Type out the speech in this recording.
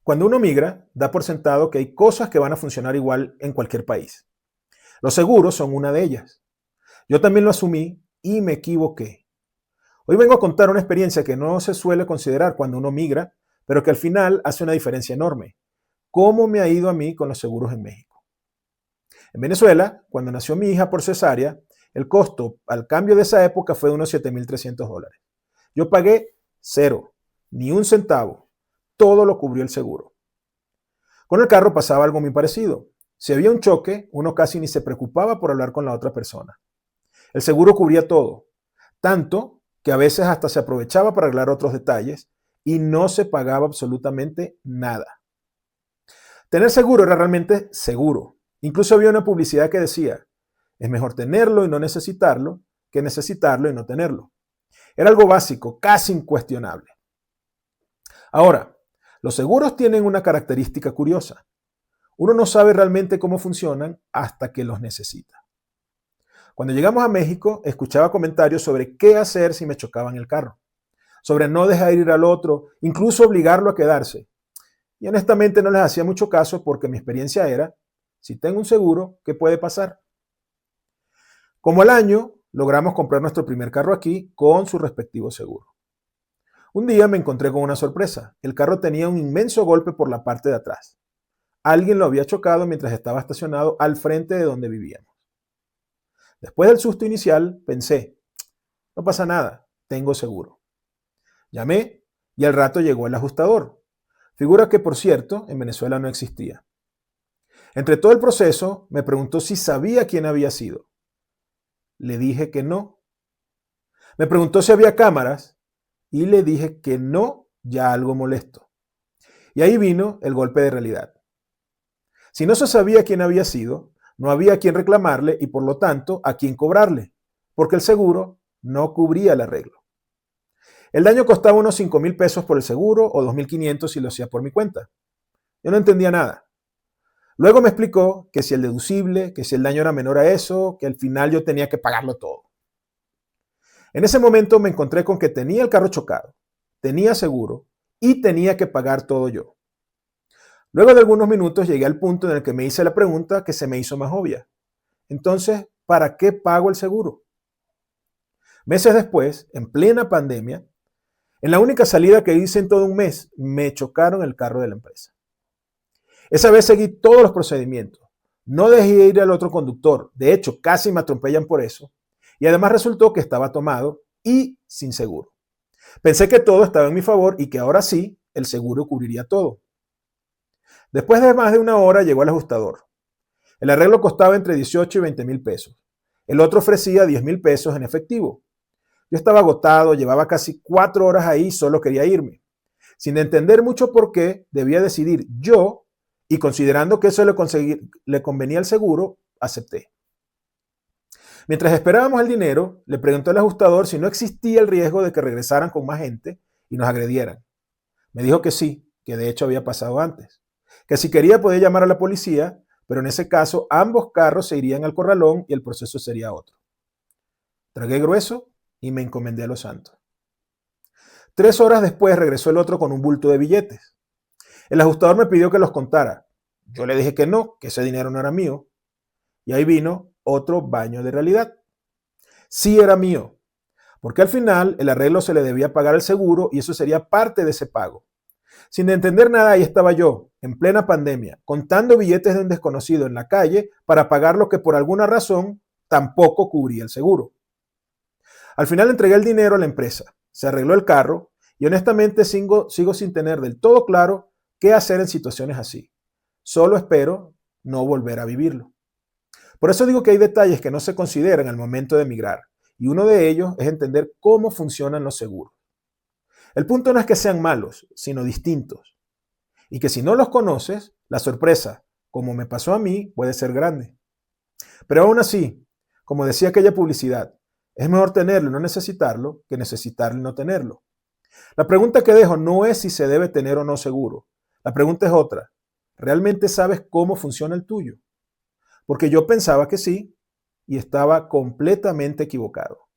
Cuando uno migra, da por sentado que hay cosas que van a funcionar igual en cualquier país. Los seguros son una de ellas. Yo también lo asumí y me equivoqué. Hoy vengo a contar una experiencia que no se suele considerar cuando uno migra, pero que al final hace una diferencia enorme. ¿Cómo me ha ido a mí con los seguros en México? En Venezuela, cuando nació mi hija por cesárea, el costo al cambio de esa época fue de unos $7,300. Yo pagué cero, ni un centavo. Todo lo cubrió el seguro. Con el carro pasaba algo muy parecido. Si había un choque, uno casi ni se preocupaba por hablar con la otra persona. El seguro cubría todo, tanto que a veces hasta se aprovechaba para arreglar otros detalles y no se pagaba absolutamente nada. Tener seguro era realmente seguro. Incluso había una publicidad que decía, es mejor tenerlo y no necesitarlo que necesitarlo y no tenerlo. Era algo básico, casi incuestionable. Ahora, los seguros tienen una característica curiosa. Uno no sabe realmente cómo funcionan hasta que los necesita. Cuando llegamos a México, escuchaba comentarios sobre qué hacer si me chocaban el carro, sobre no dejar ir al otro, incluso obligarlo a quedarse. Y honestamente no les hacía mucho caso porque mi experiencia era, si tengo un seguro, ¿qué puede pasar? Como al año, logramos comprar nuestro primer carro aquí con su respectivo seguro. Un día me encontré con una sorpresa. El carro tenía un inmenso golpe por la parte de atrás. Alguien lo había chocado mientras estaba estacionado al frente de donde vivíamos. Después del susto inicial, pensé, no pasa nada, tengo seguro. Llamé y al rato llegó el ajustador, figura que, por cierto, en Venezuela no existía. Entre todo el proceso, me preguntó si sabía quién había sido. Le dije que no. Me preguntó si había cámaras y le dije que no, ya algo molesto. Y ahí vino el golpe de realidad. Si no se sabía quién había sido, no había a quién reclamarle y por lo tanto a quién cobrarle, porque el seguro no cubría el arreglo. El daño costaba unos $5,000 por el seguro o 2,500 si lo hacía por mi cuenta. Yo no entendía nada. Luego me explicó que si el deducible, que si el daño era menor a eso, que al final yo tenía que pagarlo todo. En ese momento me encontré con que tenía el carro chocado, tenía seguro y tenía que pagar todo yo. Luego de algunos minutos llegué al punto en el que me hice la pregunta que se me hizo más obvia. Entonces, ¿para qué pago el seguro? Meses después, en plena pandemia, en la única salida que hice en todo un mes, me chocaron el carro de la empresa. Esa vez seguí todos los procedimientos. No dejé ir al otro conductor. De hecho, casi me atropellan por eso. Y además resultó que estaba tomado y sin seguro. Pensé que todo estaba en mi favor y que ahora sí, el seguro cubriría todo. Después de más de una hora llegó el ajustador. El arreglo costaba entre 18 y 20 mil pesos. El otro ofrecía 10,000 pesos en efectivo. Yo estaba agotado, llevaba casi 4 horas ahí y solo quería irme. Sin entender mucho por qué, debía decidir yo y considerando que eso le convenía al seguro, acepté. Mientras esperábamos el dinero, le pregunté al ajustador si no existía el riesgo de que regresaran con más gente y nos agredieran. Me dijo que sí, que de hecho había pasado antes. Que si quería podía llamar a la policía, pero en ese caso ambos carros se irían al corralón y el proceso sería otro. Tragué grueso y me encomendé a los santos. 3 horas después regresó el otro con un bulto de billetes. El ajustador me pidió que los contara. Yo le dije que no, que ese dinero no era mío. Y ahí vino otro baño de realidad. Sí era mío, porque al final el arreglo se le debía pagar al seguro y eso sería parte de ese pago. Sin entender nada, ahí estaba yo, en plena pandemia, contando billetes de un desconocido en la calle para pagar lo que por alguna razón tampoco cubría el seguro. Al final entregué el dinero a la empresa, se arregló el carro y honestamente sigo sin tener del todo claro qué hacer en situaciones así. Solo espero no volver a vivirlo. Por eso digo que hay detalles que no se consideran al momento de emigrar y uno de ellos es entender cómo funcionan los seguros. El punto no es que sean malos, sino distintos. Y que si no los conoces, la sorpresa, como me pasó a mí, puede ser grande. Pero aún así, como decía aquella publicidad, es mejor tenerlo y no necesitarlo que necesitarlo y no tenerlo. La pregunta que dejo no es si se debe tener o no seguro. La pregunta es otra. ¿Realmente sabes cómo funciona el tuyo? Porque yo pensaba que sí y estaba completamente equivocado.